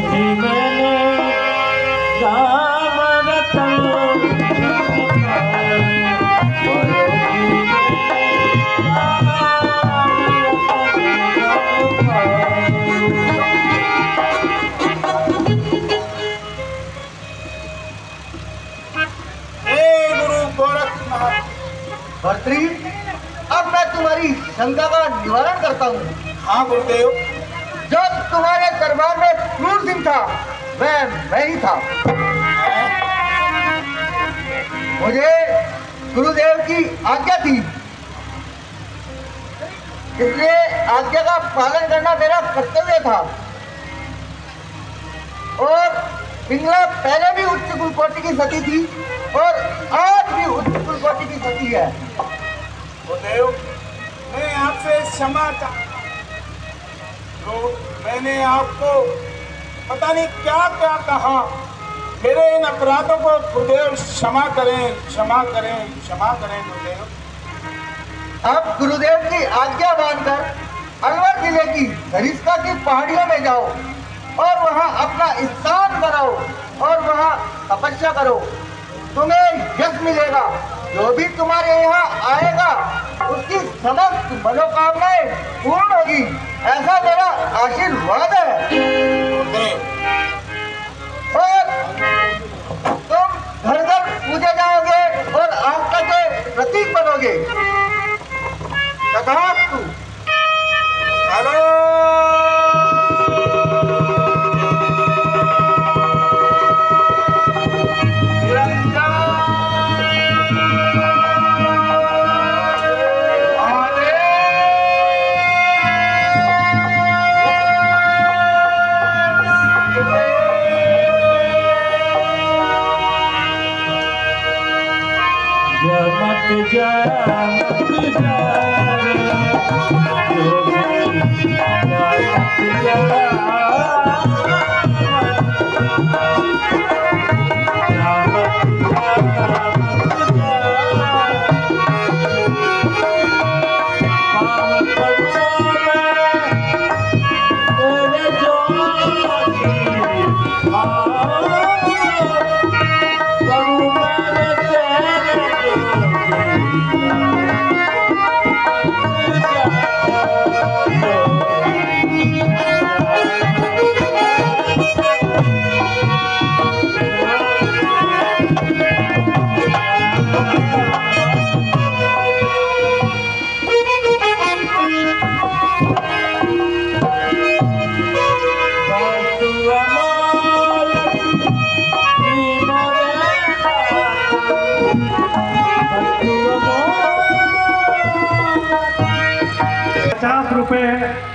जी मैंने राम रतन
भर्तृ, अब मैं तुम्हारी शंका का निवारण करता हूँ।
हाँ गुरुदेव।
जो तुम्हारे दरबार में क्रूर सिंह था, मैं ही था। मुझे गुरुदेव की आज्ञा थी, इसलिए आज्ञा का पालन करना मेरा कर्तव्य था। और पिंगला पहले भी उच्च कुलकोटि की सती थी और आज भी उच्च कुलकोटि की सती है।
गुरुदेव, मैं आपसे क्षमा तो मैंने आपको पता नहीं क्या क्या कहा। मेरे इन अपराधों को गुरुदेव क्षमा करें, क्षमा करें, क्षमा करें गुरुदेव।
अब गुरुदेव की आज्ञा मानकर अलवर जिले की धरिष्ठा की पहाड़ियों में जाओ और वहां अपना स्थान बनाओ और वहां तपस्या करो। तुम्हें यश मिलेगा। जो भी तुम्हारे यहाँ आएगा उसकी समस्त मनोकामनाएं पूर्ण होगी, ऐसा मेरा आशीर्वाद है। और तुम घर घर पूजे जाओगे और के सदा तू हेलो
मत जा मत जा
₹50